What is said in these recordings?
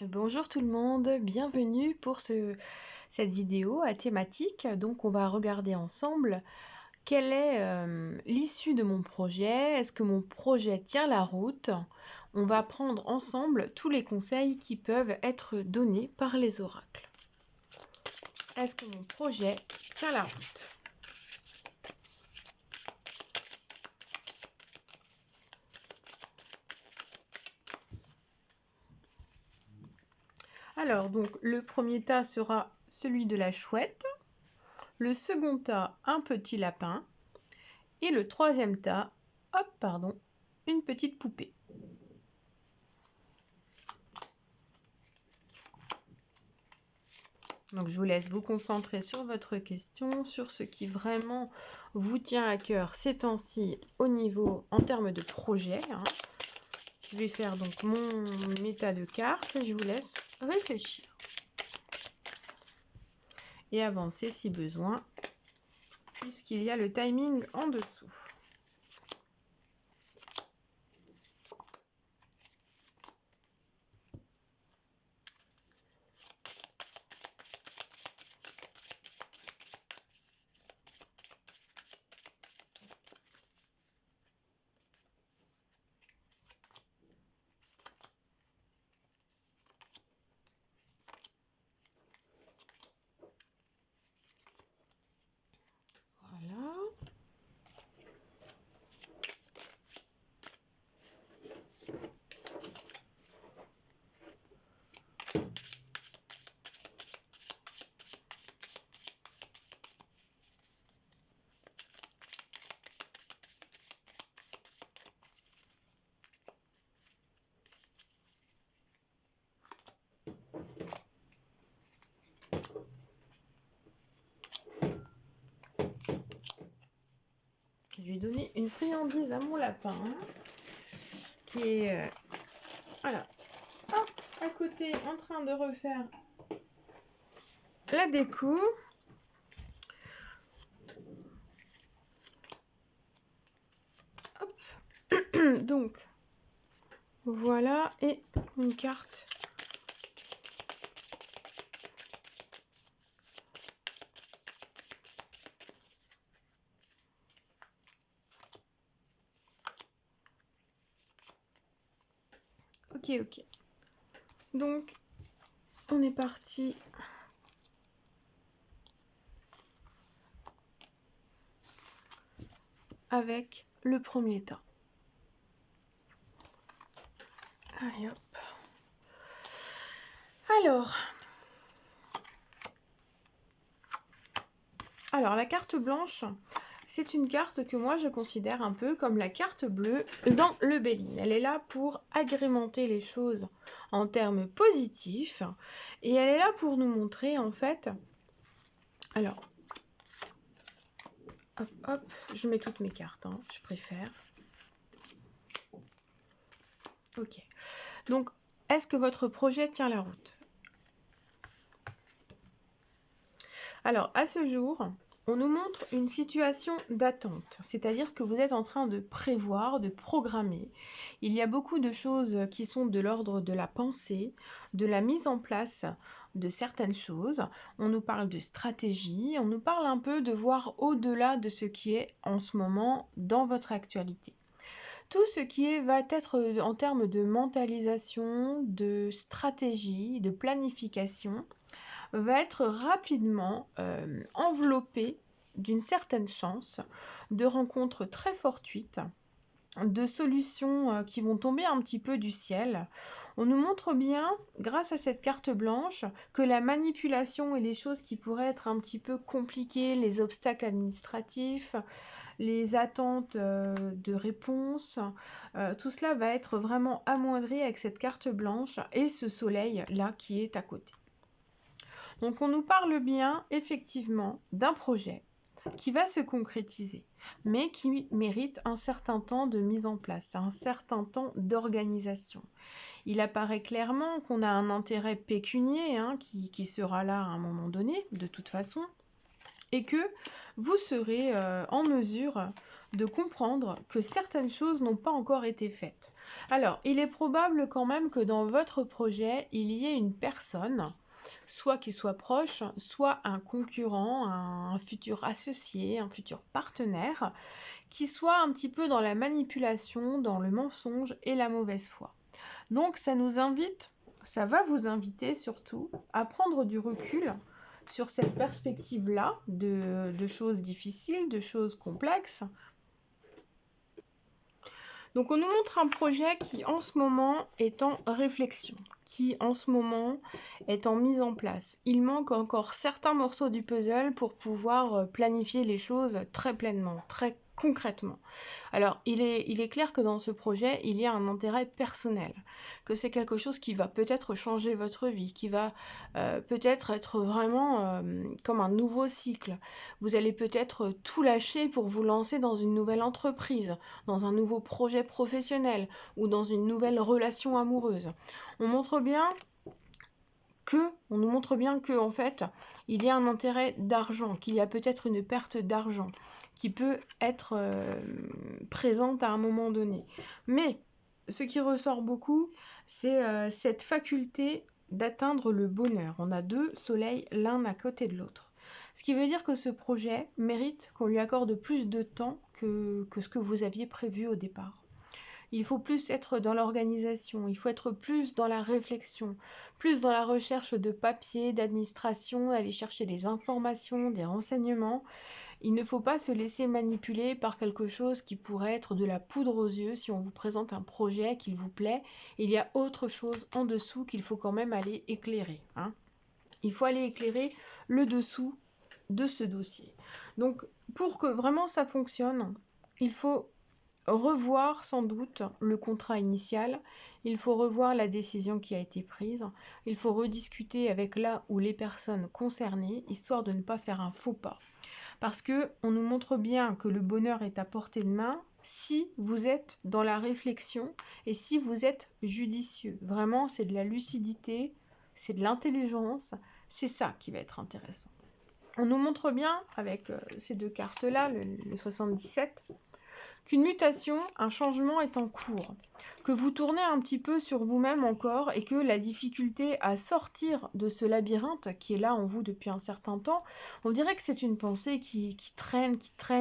Bonjour tout le monde, bienvenue pour cette vidéo à thématique. Donc on va regarder ensemble quelle est l'issue de mon projet, est-ce que mon projet tient la route. On va prendre ensemble tous les conseils qui peuvent être donnés par les oracles. Est-ce que mon projet tient la route? Alors donc le premier tas sera celui de la chouette, le second tas un petit lapin et le troisième tas, une petite poupée. Donc je vous laisse vous concentrer sur votre question, sur ce qui vraiment vous tient à cœur ces temps-ci en termes de projet. Je vais faire donc mon état de carte et je vous laisse réfléchir. Et avancer si besoin, puisqu'il y a le timing en dessous. Voilà. Je vais donner une friandise à mon lapin qui est voilà, à côté en train de refaire la déco. Hop. Donc voilà, et une carte. Ok. Donc, on est parti. Avec le premier tas. Allez hop. Alors la carte blanche, c'est une carte que moi je considère un peu comme la carte bleue dans le Béline. Elle est là pour agrémenter les choses en termes positifs et elle est là pour nous montrer en fait. Alors, hop, je mets toutes mes cartes, je préfère. Ok. Donc, est-ce que votre projet tient la route? Alors, à ce jour, on nous montre une situation d'attente, c'est-à-dire que vous êtes en train de prévoir, de programmer. Il y a beaucoup de choses qui sont de l'ordre de la pensée, de la mise en place de certaines choses. On nous parle de stratégie, on nous parle un peu de voir au-delà de ce qui est en ce moment dans votre actualité. Tout ce qui va être en termes de mentalisation, de stratégie, de planification, va être rapidement enveloppé d'une certaine chance, de rencontres très fortuites, de solutions qui vont tomber un petit peu du ciel. On nous montre bien, grâce à cette carte blanche, que la manipulation et les choses qui pourraient être un petit peu compliquées, les obstacles administratifs, les attentes de réponse, tout cela va être vraiment amoindri avec cette carte blanche et ce soleil là qui est à côté. Donc on nous parle bien effectivement d'un projet qui va se concrétiser, mais qui mérite un certain temps de mise en place, un certain temps d'organisation. Il apparaît clairement qu'on a un intérêt pécunier qui sera là à un moment donné, de toute façon, et que vous serez en mesure de comprendre que certaines choses n'ont pas encore été faites. Alors, il est probable quand même que dans votre projet, il y ait une personne, soit qui soit proche, soit un concurrent, un futur associé, un futur partenaire, qui soit un petit peu dans la manipulation, dans le mensonge et la mauvaise foi. Donc ça va vous inviter surtout à prendre du recul sur cette perspective-là de choses difficiles, de choses complexes. Donc on nous montre un projet qui en ce moment est en réflexion, qui en ce moment est en mise en place. Il manque encore certains morceaux du puzzle pour pouvoir planifier les choses très pleinement, très concrètement. Alors, il est clair que dans ce projet, il y a un intérêt personnel, que c'est quelque chose qui va peut-être changer votre vie, qui va peut-être être vraiment comme un nouveau cycle. Vous allez peut-être tout lâcher pour vous lancer dans une nouvelle entreprise, dans un nouveau projet professionnel ou dans une nouvelle relation amoureuse. On nous montre bien que en fait, il y a un intérêt d'argent, qu'il y a peut-être une perte d'argent qui peut être présente à un moment donné. Mais ce qui ressort beaucoup, c'est cette faculté d'atteindre le bonheur. On a deux soleils l'un à côté de l'autre. Ce qui veut dire que ce projet mérite qu'on lui accorde plus de temps que ce que vous aviez prévu au départ. Il faut plus être dans l'organisation, il faut être plus dans la réflexion, plus dans la recherche de papiers, d'administration, aller chercher des informations, des renseignements. Il ne faut pas se laisser manipuler par quelque chose qui pourrait être de la poudre aux yeux si on vous présente un projet qu'il vous plaît. Il y a autre chose en dessous qu'il faut quand même aller éclairer. Il faut aller éclairer le dessous de ce dossier. Donc pour que vraiment ça fonctionne, il faut revoir sans doute le contrat initial, il faut revoir la décision qui a été prise, il faut rediscuter avec là ou les personnes concernées, histoire de ne pas faire un faux pas. Parce que on nous montre bien que le bonheur est à portée de main si vous êtes dans la réflexion et si vous êtes judicieux. Vraiment, c'est de la lucidité, c'est de l'intelligence, c'est ça qui va être intéressant. On nous montre bien, avec ces deux cartes-là, le 77, qu'une mutation, un changement est en cours, que vous tournez un petit peu sur vous-même encore et que la difficulté à sortir de ce labyrinthe qui est là en vous depuis un certain temps, on dirait que c'est une pensée qui traîne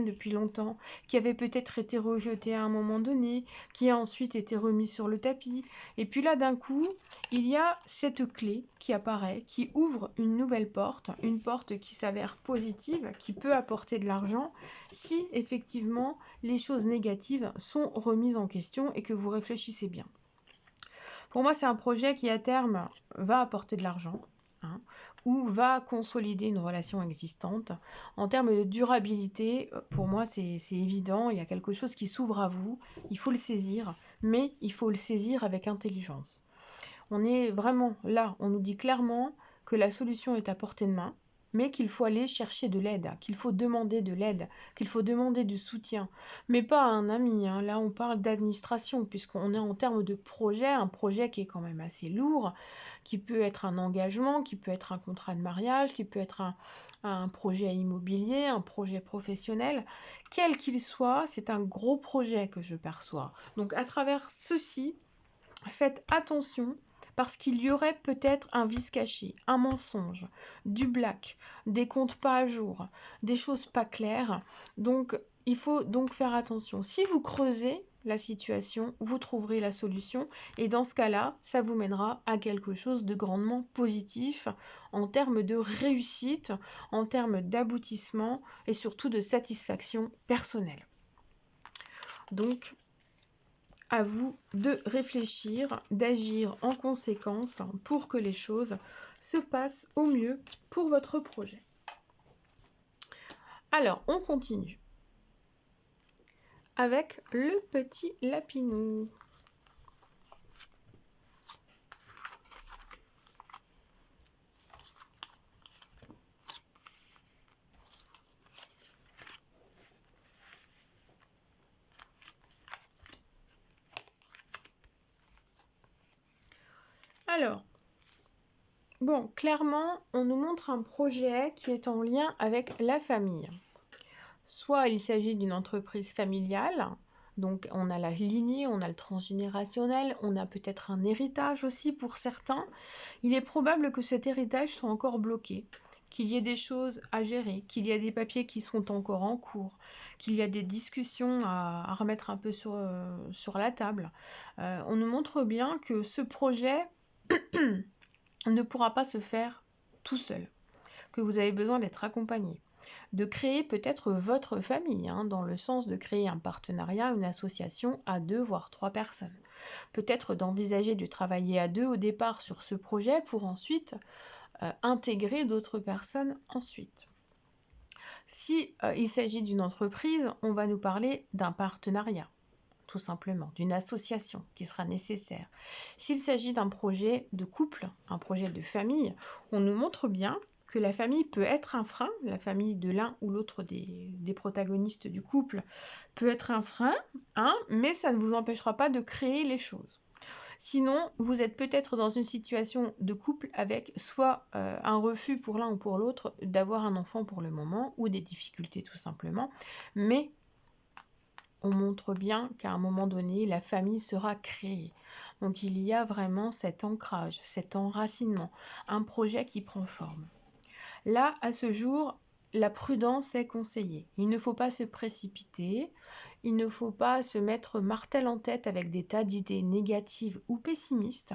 depuis longtemps, qui avait peut-être été rejetée à un moment donné, qui a ensuite été remise sur le tapis. Et puis là, d'un coup, il y a cette clé qui apparaît, qui ouvre une nouvelle porte, une porte qui s'avère positive, qui peut apporter de l'argent, si effectivement les choses négatives sont remises en question et que vous réfléchissez bien. Pour moi, c'est un projet qui à terme va apporter de l'argent, ou va consolider une relation existante. En termes de durabilité, pour moi, c'est évident, il y a quelque chose qui s'ouvre à vous, il faut le saisir, mais il faut le saisir avec intelligence. On est vraiment là, on nous dit clairement que la solution est à portée de main, mais qu'il faut aller chercher de l'aide, qu'il faut demander de l'aide, qu'il faut demander du soutien, mais pas à un ami. Là, on parle d'administration, puisqu'on est en termes de projet, un projet qui est quand même assez lourd, qui peut être un engagement, qui peut être un contrat de mariage, qui peut être un projet immobilier, un projet professionnel. Quel qu'il soit, c'est un gros projet que je perçois. Donc, à travers ceci, faites attention parce qu'il y aurait peut-être un vice caché, un mensonge, du black, des comptes pas à jour, des choses pas claires. Donc, il faut donc faire attention. Si vous creusez la situation, vous trouverez la solution et dans ce cas-là, ça vous mènera à quelque chose de grandement positif en termes de réussite, en termes d'aboutissement et surtout de satisfaction personnelle. Donc, à vous de réfléchir, d'agir en conséquence pour que les choses se passent au mieux pour votre projet. Alors, on continue avec le petit lapinou. Alors, bon, clairement, on nous montre un projet qui est en lien avec la famille. Soit il s'agit d'une entreprise familiale, donc on a la lignée, on a le transgénérationnel, on a peut-être un héritage aussi pour certains. Il est probable que cet héritage soit encore bloqué, qu'il y ait des choses à gérer, qu'il y a des papiers qui sont encore en cours, qu'il y a des discussions à remettre un peu sur la table. On nous montre bien que ce projet ne pourra pas se faire tout seul, que vous avez besoin d'être accompagné, de créer peut-être votre famille, dans le sens de créer un partenariat, une association à 2 voire 3 personnes. Peut-être d'envisager de travailler à 2 au départ sur ce projet pour ensuite intégrer d'autres personnes ensuite. Si il s'agit d'une entreprise, on va nous parler d'un partenariat, tout simplement, d'une association qui sera nécessaire. S'il s'agit d'un projet de couple, un projet de famille, on nous montre bien que la famille peut être un frein, la famille de l'un ou l'autre des protagonistes du couple peut être un frein, mais ça ne vous empêchera pas de créer les choses. Sinon, vous êtes peut-être dans une situation de couple avec soit un refus pour l'un ou pour l'autre d'avoir un enfant pour le moment, ou des difficultés tout simplement, mais on montre bien qu'à un moment donné, la famille sera créée. Donc il y a vraiment cet ancrage, cet enracinement, un projet qui prend forme. Là, à ce jour, la prudence est conseillée. Il ne faut pas se précipiter, il ne faut pas se mettre martel en tête avec des tas d'idées négatives ou pessimistes.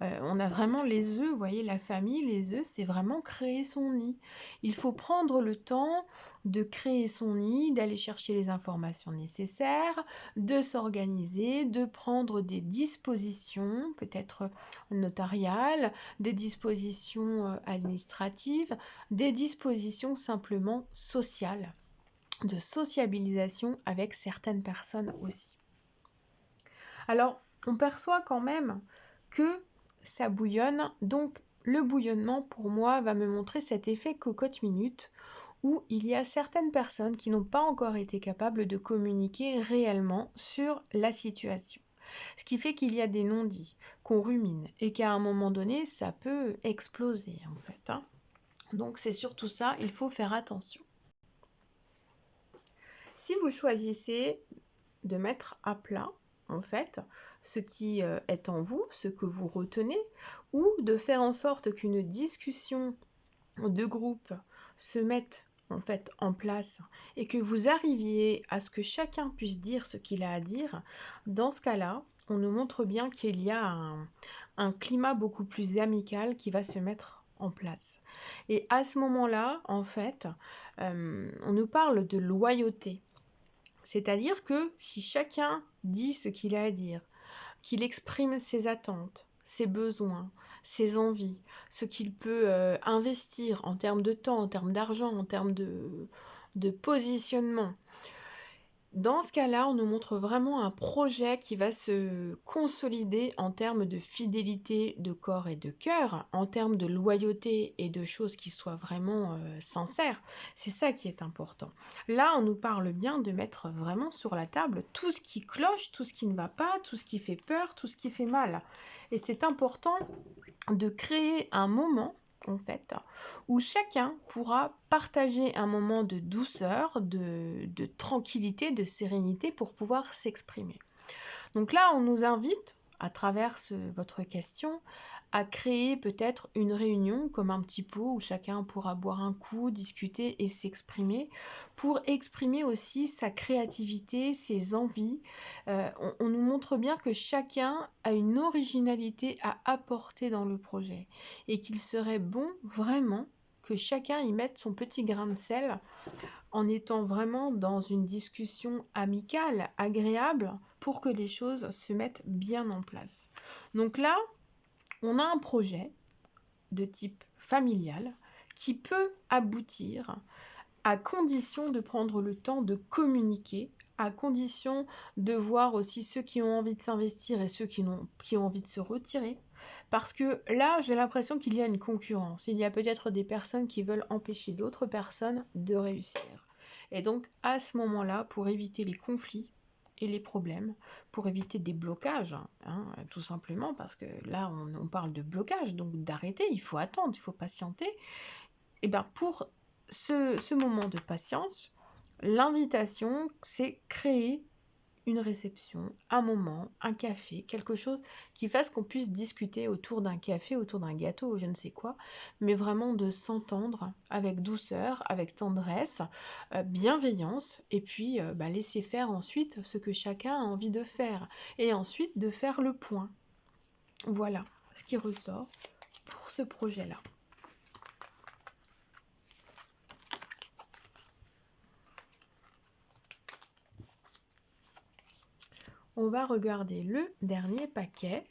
On a vraiment les œufs, vous voyez, la famille, les œufs, c'est vraiment créer son nid. Il faut prendre le temps de créer son nid, d'aller chercher les informations nécessaires, de s'organiser, de prendre des dispositions, peut-être notariales, des dispositions administratives, des dispositions simplement sociales, de sociabilisation avec certaines personnes aussi. Alors, on perçoit quand même que ça bouillonne, donc le bouillonnement pour moi va me montrer cet effet cocotte-minute où il y a certaines personnes qui n'ont pas encore été capables de communiquer réellement sur la situation. Ce qui fait qu'il y a des non-dits, qu'on rumine et qu'à un moment donné, ça peut exploser en fait. Donc c'est surtout ça, il faut faire attention. Si vous choisissez de mettre à plat, en fait, ce qui est en vous, ce que vous retenez, ou de faire en sorte qu'une discussion de groupe se mette en fait en place et que vous arriviez à ce que chacun puisse dire ce qu'il a à dire, dans ce cas-là, on nous montre bien qu'il y a un climat beaucoup plus amical qui va se mettre en place. Et à ce moment-là, en fait, on nous parle de loyauté. C'est-à-dire que si chacun dit ce qu'il a à dire, qu'il exprime ses attentes, ses besoins, ses envies, ce qu'il peut investir en termes de temps, en termes d'argent, en termes de positionnement, dans ce cas-là, on nous montre vraiment un projet qui va se consolider en termes de fidélité de corps et de cœur, en termes de loyauté et de choses qui soient vraiment sincères. C'est ça qui est important. Là, on nous parle bien de mettre vraiment sur la table tout ce qui cloche, tout ce qui ne va pas, tout ce qui fait peur, tout ce qui fait mal. Et c'est important de créer un moment en fait, où chacun pourra partager un moment de douceur, de tranquillité, de sérénité pour pouvoir s'exprimer. Donc là, on nous invite, à travers votre question, à créer peut-être une réunion comme un petit pot où chacun pourra boire un coup, discuter et s'exprimer pour exprimer aussi sa créativité, ses envies. On nous montre bien que chacun a une originalité à apporter dans le projet et qu'il serait bon vraiment que chacun y mette son petit grain de sel en étant vraiment dans une discussion amicale, agréable, pour que les choses se mettent bien en place. Donc là, on a un projet de type familial qui peut aboutir à condition de prendre le temps de communiquer, à condition de voir aussi ceux qui ont envie de s'investir et ceux qui ont envie de se retirer. Parce que là, j'ai l'impression qu'il y a une concurrence. Il y a peut-être des personnes qui veulent empêcher d'autres personnes de réussir. Et donc, à ce moment-là, pour éviter les conflits et les problèmes, pour éviter des blocages, tout simplement, parce que là, on parle de blocage, donc d'arrêter, il faut attendre, il faut patienter. Et bien, pour ce moment de patience, L'invitation, c'est créer une réception, un moment, un café, quelque chose qui fasse qu'on puisse discuter autour d'un café, autour d'un gâteau ou je ne sais quoi, mais vraiment de s'entendre avec douceur, avec tendresse, bienveillance, et puis laisser faire ensuite ce que chacun a envie de faire, et ensuite de faire le point. Voilà ce qui ressort pour ce projet-là. On va regarder le dernier paquet.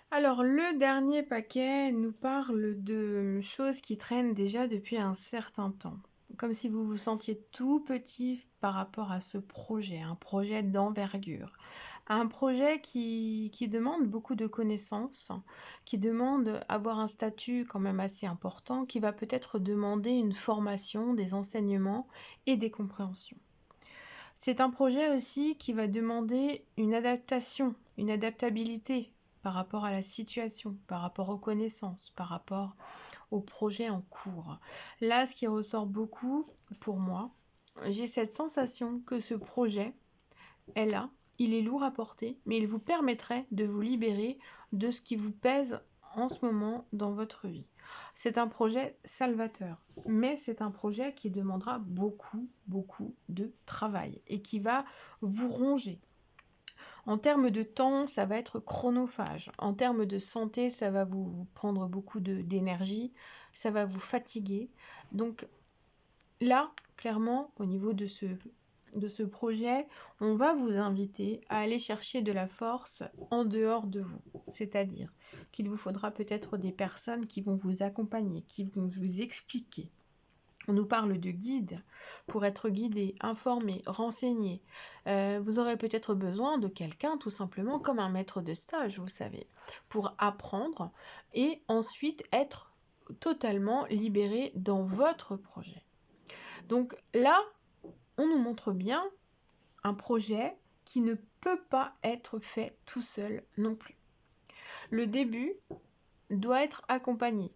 Alors, le dernier paquet nous parle de choses qui traînent déjà depuis un certain temps. Comme si vous vous sentiez tout petit par rapport à ce projet, un projet d'envergure. Un projet qui demande beaucoup de connaissances, qui demande avoir un statut quand même assez important, qui va peut-être demander une formation, des enseignements et des compréhensions. C'est un projet aussi qui va demander une adaptation, une adaptabilité par rapport à la situation, par rapport aux connaissances, par rapport au projet en cours. Là, ce qui ressort beaucoup pour moi, j'ai cette sensation que ce projet est là, il est lourd à porter, mais il vous permettrait de vous libérer de ce qui vous pèse en ce moment dans votre vie. C'est un projet salvateur, mais c'est un projet qui demandera beaucoup, beaucoup de travail et qui va vous ronger. En termes de temps, ça va être chronophage. En termes de santé, ça va vous prendre beaucoup d'énergie, ça va vous fatiguer. Donc là, clairement, au niveau de ce projet, on va vous inviter à aller chercher de la force en dehors de vous. C'est-à-dire qu'il vous faudra peut-être des personnes qui vont vous accompagner, qui vont vous expliquer. On nous parle de guide pour être guidé, informé, renseigné. Vous aurez peut-être besoin de quelqu'un tout simplement comme un maître de stage, vous savez, pour apprendre et ensuite être totalement libéré dans votre projet. Donc là, on nous montre bien un projet qui ne peut pas être fait tout seul non plus. Le début doit être accompagné.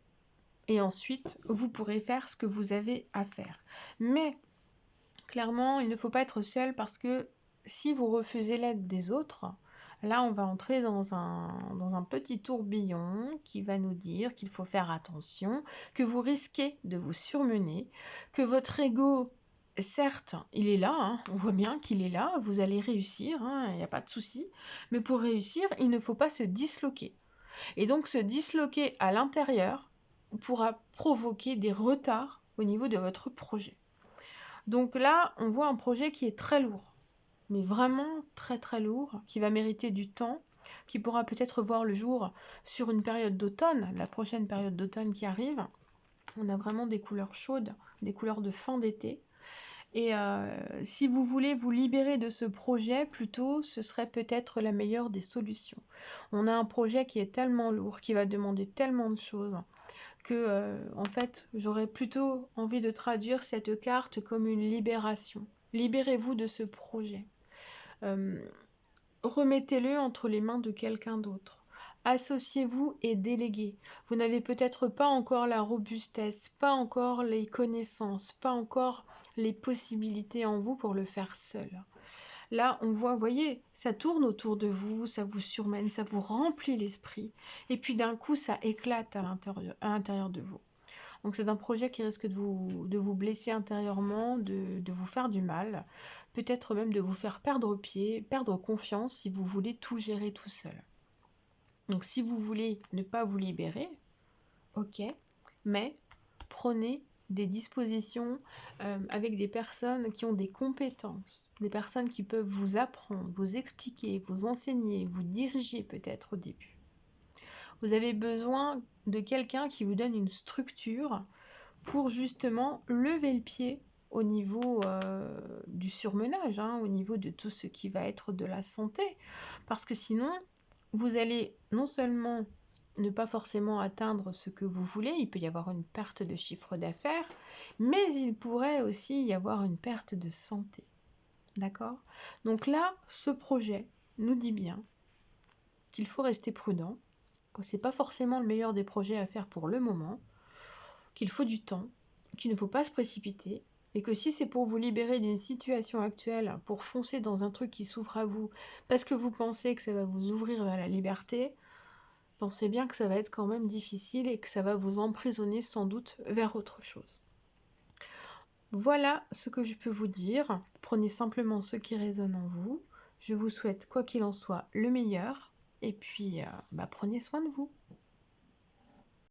Et ensuite, vous pourrez faire ce que vous avez à faire. Mais, clairement, il ne faut pas être seul parce que si vous refusez l'aide des autres, là, on va entrer dans un petit tourbillon qui va nous dire qu'il faut faire attention, que vous risquez de vous surmener, que votre ego, certes, il est là, hein, on voit bien qu'il est là, vous allez réussir, hein, il n'y a pas de souci, mais pour réussir, il ne faut pas se disloquer. Et donc, se disloquer à l'intérieur pourra provoquer des retards au niveau de votre projet. Donc là, on voit un projet qui est très lourd, mais vraiment très très lourd, qui va mériter du temps, qui pourra peut-être voir le jour sur une période d'automne, la prochaine période d'automne qui arrive. On a vraiment des couleurs chaudes, des couleurs de fin d'été. Et si vous voulez vous libérer de ce projet, plutôt, ce serait peut-être la meilleure des solutions. On a un projet qui est tellement lourd, qui va demander tellement de choses, que en fait, j'aurais plutôt envie de traduire cette carte comme une libération. Libérez-vous de ce projet. Remettez-le entre les mains de quelqu'un d'autre. Associez-vous et déléguez. Vous n'avez peut-être pas encore la robustesse, pas encore les connaissances, pas encore les possibilités en vous pour le faire seul. Là, on voit, vous voyez, ça tourne autour de vous, ça vous surmène, ça vous remplit l'esprit. Et puis d'un coup, ça éclate à l'intérieur de vous. Donc c'est un projet qui risque de vous blesser intérieurement, de vous faire du mal, peut-être même de vous faire perdre pied, perdre confiance si vous voulez tout gérer tout seul. Donc si vous voulez ne pas vous libérer, ok, mais prenez des dispositions avec des personnes qui ont des compétences, des personnes qui peuvent vous apprendre, vous expliquer, vous enseigner, vous diriger peut-être au début. Vous avez besoin de quelqu'un qui vous donne une structure pour justement lever le pied au niveau du surmenage, hein, au niveau de tout ce qui va être de la santé. Parce que sinon, vous allez non seulement ne pas forcément atteindre ce que vous voulez, il peut y avoir une perte de chiffre d'affaires, mais il pourrait aussi y avoir une perte de santé. D'accord? Donc là, ce projet nous dit bien qu'il faut rester prudent, que ce n'est pas forcément le meilleur des projets à faire pour le moment, qu'il faut du temps, qu'il ne faut pas se précipiter, et que si c'est pour vous libérer d'une situation actuelle, pour foncer dans un truc qui s'ouvre à vous, parce que vous pensez que ça va vous ouvrir vers la liberté, pensez bien que ça va être quand même difficile et que ça va vous emprisonner sans doute vers autre chose. Voilà ce que je peux vous dire. Prenez simplement ce qui résonne en vous. Je vous souhaite, quoi qu'il en soit, le meilleur. Et puis, prenez soin de vous.